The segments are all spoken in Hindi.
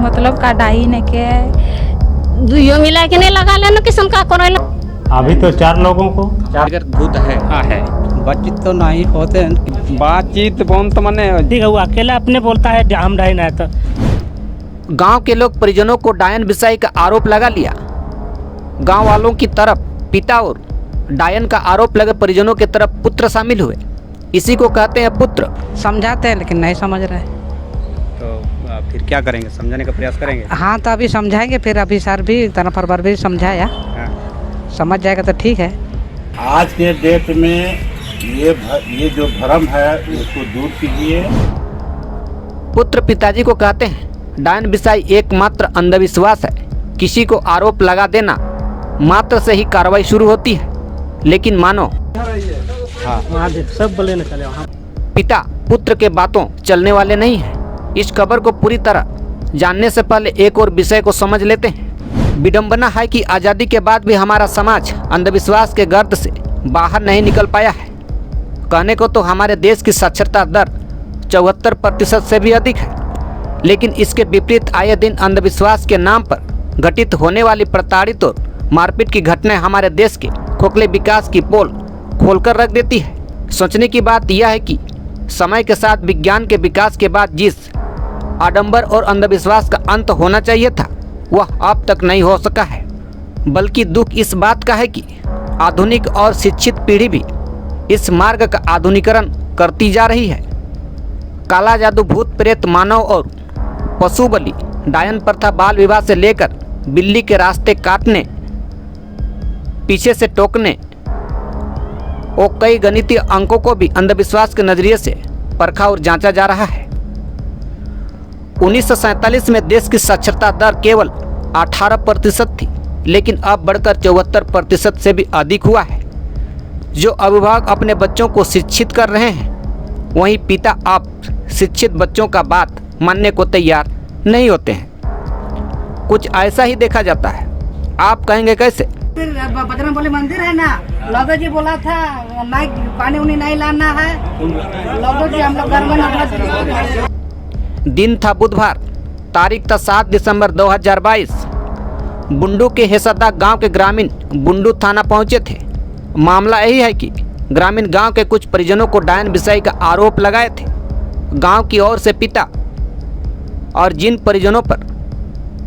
मतलब का डाई ने के दुइयो मिला के नहीं लगा लेना किसन का करेला। अभी तो 4 लोगों को अगर भूत है है बातचीत तो नहीं होते हैं। बातचीत बहुत मने ठीक है, वो अकेला अपने बोलता है हम डायन है। तो गांव के लोग परिजनों को डायन बिसाई का आरोप लगा लिया। गांव वालों की तरफ पिता और डायन का आरोप लगे परिजनों की तरफ पुत्र शामिल हुए। इसी को कहते हैं पुत्र। समझाते हैं लेकिन नहीं समझ रहे। तो फिर क्या करेंगे, समझाने का प्रयास करेंगे। हाँ तो अभी समझाएंगे, फिर अभी सर भी तना फरवर भी समझाया। हाँ। समझ जाएगा तो ठीक है। आज के डेट में ये जो भ्रम है उसको दूर कीजिए। पुत्र पिताजी को कहते हैं डायन बिसाई एकमात्र अंधविश्वास है। किसी को आरोप लगा देना मात्र से ही कार्रवाई शुरू होती है। लेकिन मानो सब बोले ना चले पिता पुत्र के बातों चलने वाले नहीं हैं। इस खबर को पूरी तरह जानने से पहले एक और विषय को समझ लेते हैं। विडंबना है कि आज़ादी के बाद भी हमारा समाज अंधविश्वास के गर्त से बाहर नहीं निकल पाया है। कहने को तो हमारे देश की साक्षरता दर 74% से भी अधिक है, लेकिन इसके विपरीत आए दिन अंधविश्वास के नाम पर घटित होने वाली प्रताड़ित और मारपीट की घटनाएं हमारे देश के खोखले विकास की पोल खोलकर रख देती है। सोचने की बात यह है कि समय के साथ विज्ञान के विकास के बाद जिस आडंबर और अंधविश्वास का अंत होना चाहिए था वह अब तक नहीं हो सका है। बल्कि दुख इस बात का है कि आधुनिक और शिक्षित पीढ़ी भी इस मार्ग का आधुनिकीकरण करती जा रही है। काला जादू, भूत प्रेत, मानव और पशु बलि, डायन प्रथा, बाल विवाह से लेकर बिल्ली के रास्ते काटने, पीछे से टोकने और कई गणितीय अंकों को भी अंधविश्वास के नजरिए से परखा और जांचा जा रहा है। 1947 में देश की साक्षरता दर केवल 18% थी, लेकिन अब बढ़कर 74% से भी अधिक हुआ है। जो अभिभावक अपने बच्चों को शिक्षित कर रहे हैं, वहीं पिता अब शिक्षित बच्चों का बात मानने को तैयार नहीं होते हैं। कुछ ऐसा ही देखा जाता है। आप कहेंगे कैसे? बजरंग बली मंदिर है ना, लौदो जी बोला था नहीं पानी उनी नहीं लाना है। लौदो जी हम लोग घर में दिन था बुधवार, तारीख था 7 दिसंबर 2022। बुंडू के हेसदा गांव के ग्रामीण बुंडू थाना पहुंचे थे। मामला यही है कि ग्रामीण गांव के कुछ परिजनों को डायन बिसाई का आरोप लगाए थे। गांव की ओर से पिता और जिन परिजनों पर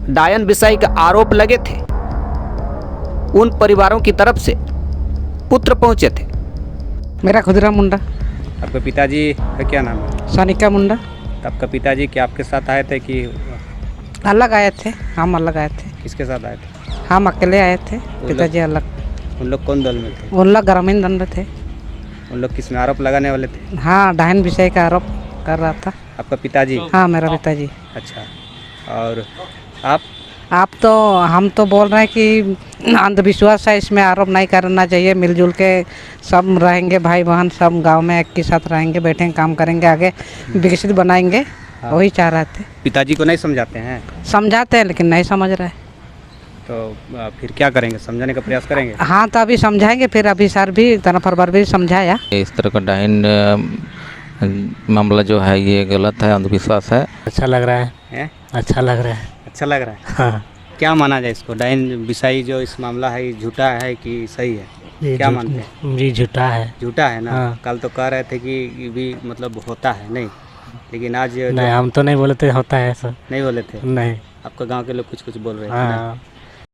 डायन बिसाई का आरोप लगे थे उन परिवारों की तरफ से पुत्र पहुंचे थे। मेरा खुदरा मुंडा। आपके पिताजी का क्या नाम है? सानिका मुंडा। आपका पिताजी क्या आपके साथ आए थे कि अलग आए थे? हम अलग आए थे। किसके साथ आए थे? हम अकेले आए थे, पिताजी अलग। उन लोग कौन दल में थे? उन लोग ग्रामीण दल में थे। उन लोग किस में आरोप लगाने वाले थे? हाँ, डायन विषय का आरोप कर रहा था। आपका पिताजी? हाँ, मेरा पिताजी। अच्छा, और आप तो हम तो बोल रहे हैं कि अंधविश्वास है, इसमें आरोप नहीं करना चाहिए। मिलजुल के सब रहेंगे, भाई बहन सब गांव में एक के साथ रहेंगे, बैठेंगे, काम करेंगे, आगे विकसित बनाएंगे। हाँ। वही चाह रहे थे। पिताजी को नहीं समझाते हैं? समझाते हैं लेकिन नहीं समझ रहे। तो फिर क्या करेंगे, समझाने का प्रयास करेंगे? हाँ तो अभी समझाएंगे, फिर अभी सर भी तना फरवर भी समझाया। इस तरह का डायन मामला जो है ये गलत है, अंधविश्वास है। अच्छा लग रहा है। अच्छा लग रहा है। अच्छा लग रहा है। हाँ। क्या माना जाए इसको? डायन बिसाई जो इस मामला है ये झूठा है कि सही है? क्या मानते हैं? जी झूठा है। झूठा है ना। हाँ। कल तो कह रहे थे कि ये भी मतलब होता है, नहीं, लेकिन आज नहीं, हम तो नहीं बोले थे होता है ऐसा। नहीं बोले थे? नहीं। आपका गांव के लोग कुछ बोल रहे थे हाँ। ना?